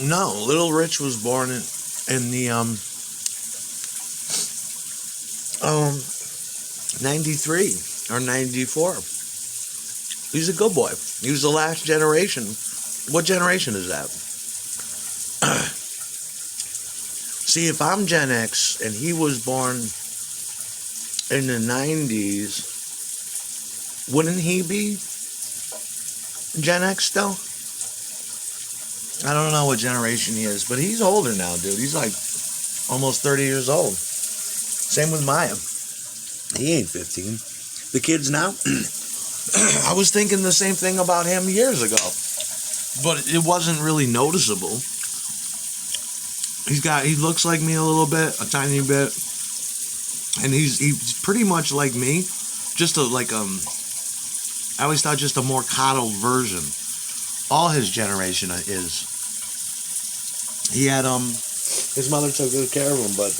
No, Little Rich was born in the um 93 or 94. He's a good boy. He was the last generation. What generation is that? See, if I'm Gen X and he was born in the 90s, wouldn't he be Gen X still? I don't know what generation he is, but he's older now, dude. He's like almost 30 years old. Same with Maya. He ain't 15. The kids now, I was thinking the same thing about him years ago, but it wasn't really noticeable. He looks like me a little bit, a tiny bit, and he's pretty much like me, just I always thought just a more coddled version. All his generation is. He had his mother took good care of him, but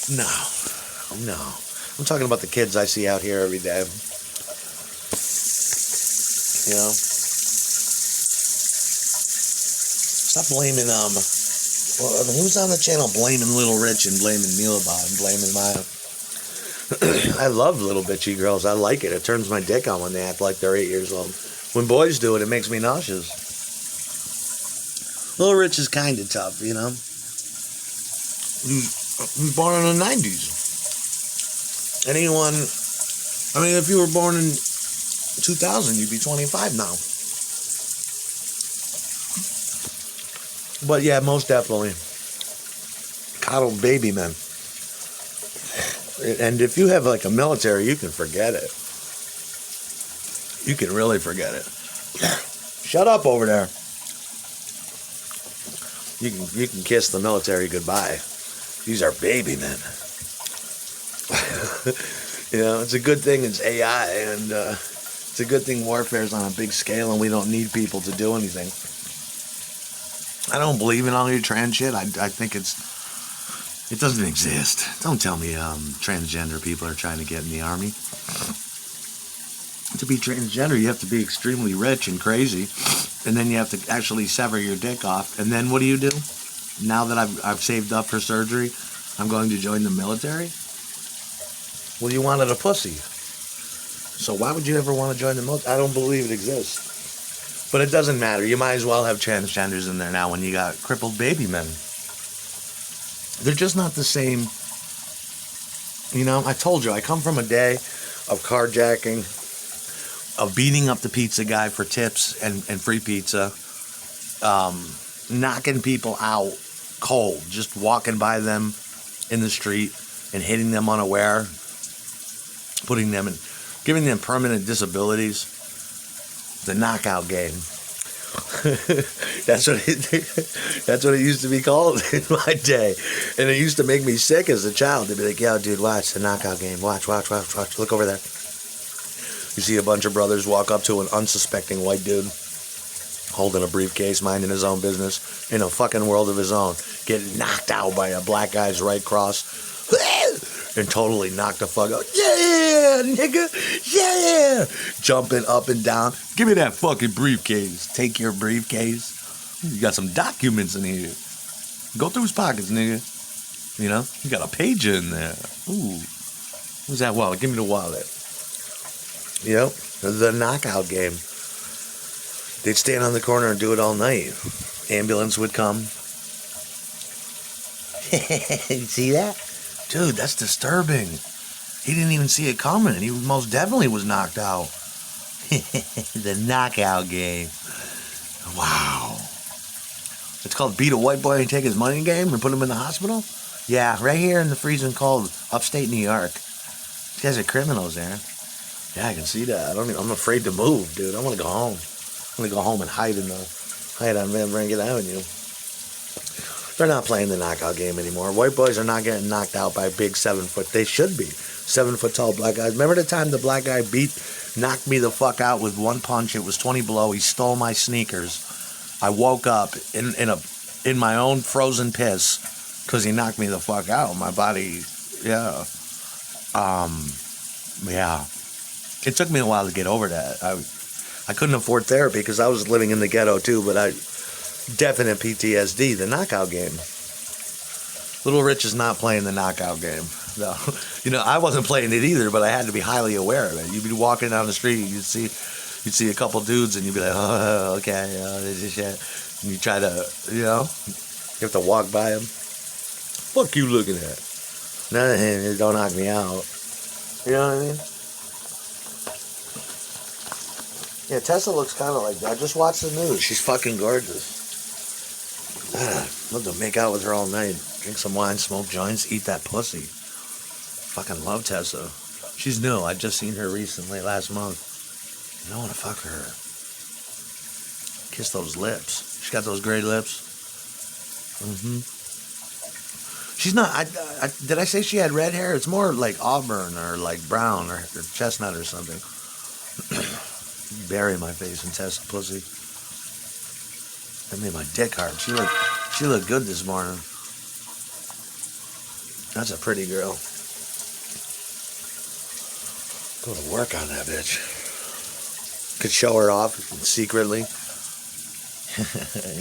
no. I'm talking about the kids I see out here every day. You know? Stop blaming, well, he was on the channel blaming Little Rich and blaming Milabot and blaming Maya. I love little bitchy girls. I like it. It turns my dick on when they act like they're 8 years old. When boys do it, it makes me nauseous. Little Rich is kind of tough, you know? He was born in the 90s. Anyone, I mean, if you were born in 2000, you'd be 25 now. But yeah, most definitely. Coddled baby men. And if you have like a military, you can forget it. You can really forget it. Shut up over there. You can kiss the military goodbye. These are baby men. You know, it's a good thing it's AI, and it's a good thing warfare is on a big scale, and we don't need people to do anything. I don't believe in all your trans shit. I think it doesn't exist. Don't tell me transgender people are trying to get in the army. To be transgender, you have to be extremely rich and crazy, and then you have to actually sever your dick off. And then what do you do? Now that I've saved up for surgery, I'm going to join the military? Well, you wanted a pussy. So why would you ever want to join the military? I don't believe it exists. But it doesn't matter. You might as well have transgenders in there now when you got crippled baby men. They're just not the same. You know, I told you, I come from a day of carjacking, of beating up the pizza guy for tips and free pizza, knocking people out cold, just walking by them in the street and hitting them unaware, putting them in, giving them permanent disabilities. The knockout game. That's what it used to be called in my day, and it used to make me sick as a child. They'd be like, "Yo, dude, watch the knockout game. Watch. Look over there." You see a bunch of brothers walk up to an unsuspecting white dude holding a briefcase, minding his own business, in a fucking world of his own, get knocked out by a black guy's right cross, and totally knocked the fuck out. Yeah, nigga, yeah! Jumping up and down. Give me that fucking briefcase. Take your briefcase. You got some documents in here. Go through his pockets, nigga. You know, you got a pager in there. Ooh, who's that wallet? Give me the wallet. You know, the knockout game. They'd stand on the corner and do it all night. Ambulance would come. You see that? Dude, that's disturbing. He didn't even see it coming, and he most definitely was knocked out. The knockout game. Wow. It's called beat a white boy and take his money game and put him in the hospital? Yeah, right here in the freezing cold, upstate New York. These guys are criminals there. Yeah, I can see that. I'm afraid to move, dude. I want to go home. I'm going to go home and hide on Van Branket Avenue. They're not playing the knockout game anymore. White boys are not getting knocked out by big 7 foot. They should be 7 foot tall black guys. Remember the time the black guy knocked me the fuck out with one punch? It was 20 below. He stole my sneakers. I woke up in my own frozen piss because he knocked me the fuck out. My body, yeah. Yeah. It took me a while to get over that. I couldn't afford therapy because I was living in the ghetto too, but I definite PTSD, the knockout game. Little Rich is not playing the knockout game. No. You know, I wasn't playing it either, but I had to be highly aware of it. You'd be walking down the street, you'd see a couple dudes, and you'd be like, oh, okay, this is shit. And you try to, you know, you have to walk by them. Fuck you looking at? No, don't knock me out. You know what I mean? Yeah, Tessa looks kind of like that. Just watch the news. She's fucking gorgeous. Love to make out with her all night. Drink some wine, smoke joints, eat that pussy. Fucking love Tessa. She's new. I just seen her recently, last month. I want to fuck her. Kiss those lips. She's got those great lips. She's not. Did I say she had red hair? It's more like auburn or like brown or chestnut or something. Bury my face in Tessa pussy. That made my dick hard. She looked good this morning. That's a pretty girl. Go to work on that bitch. Could show her off secretly.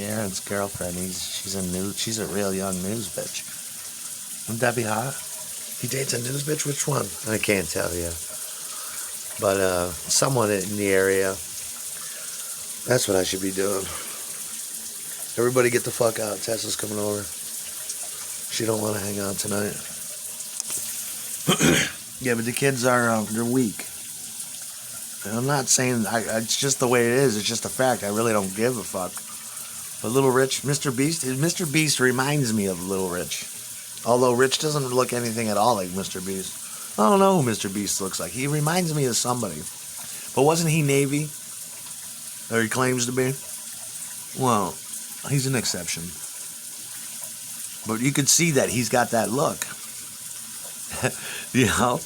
Aaron's girlfriend. She's a real young news bitch. Wouldn't that be hot? He dates a news bitch? Which one? I can't tell you. But someone in the area. That's what I should be doing. Everybody get the fuck out. Tessa's coming over. She don't want to hang out tonight. Yeah, but the kids are they're weak. And I'm not saying it's just the way it is. It's just a fact. I really don't give a fuck. But Little Rich, Mr. Beast reminds me of Little Rich. Although Rich doesn't look anything at all like Mr. Beast. I don't know who Mr. Beast looks like. He reminds me of somebody. But wasn't he Navy? Or he claims to be? Well, he's an exception. But you could see that he's got that look. You know?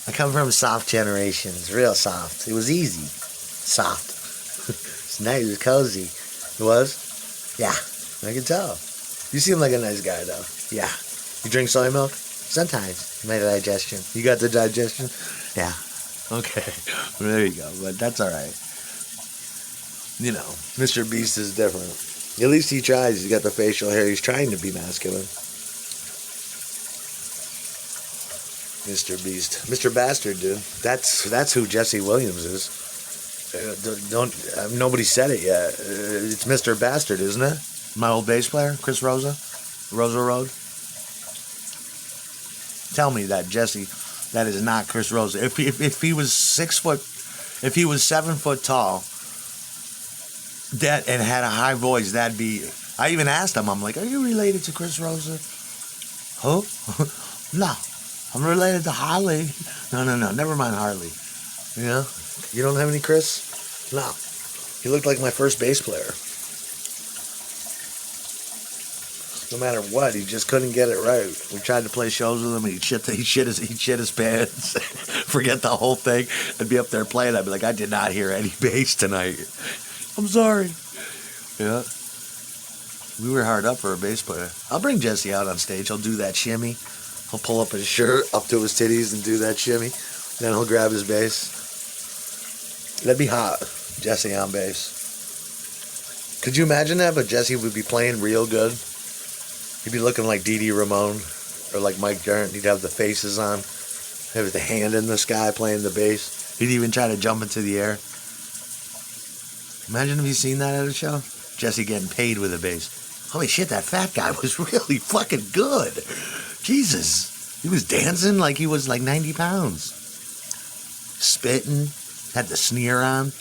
I come from a soft generation. It's real soft. It was easy. Soft. It's nice. It was cozy. It was? Yeah. I can tell. You seem like a nice guy, though. Yeah. You drink soy milk? Sometimes. My digestion. You got the digestion? Yeah. Okay. Well, there you go. But that's all right. You know, Mr. Beast is different. At least he tries. He's got the facial hair. He's trying to be masculine. Mr. Beast. Mr. Bastard, dude. That's who Jesse Williams is. Nobody said it yet. It's Mr. Bastard, isn't it? My old bass player, Chris Rosa. Rosa Road. Tell me that, Jesse, that is not Chris Rosa. If he was 6 foot, if he was 7 foot tall, and had a high voice, that'd be. I even asked him. I'm like, "Are you related to Chris Rosa?" Who? No, I'm related to Harley. No. Never mind Harley. You know, you don't have any Chris? No. He looked like my first bass player. No matter what, he just couldn't get it right. We tried to play shows with him, and he shit his pants. Forget the whole thing. I'd be up there playing. I'd be like, I did not hear any bass tonight. I'm sorry. Yeah. We were hard up for a bass player. I'll bring Jesse out on stage. He'll do that shimmy. He'll pull up his shirt up to his titties and do that shimmy. Then he'll grab his bass. That'd be hot. Jesse on bass. Could you imagine that? But Jesse would be playing real good. He'd be looking like Dee Dee Ramone or like Mike Dirnt. He'd have the faces on, have the hand in the sky playing the bass. He'd even try to jump into the air. Imagine if you seen that at a show. Jesse getting paid with a bass. Holy shit, that fat guy was really fucking good. Jesus. He was dancing like he was like 90 pounds. Spitting. Had the sneer on.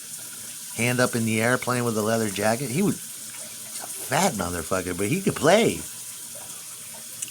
Hand up in the air playing with a leather jacket. He was a fat motherfucker, but he could play.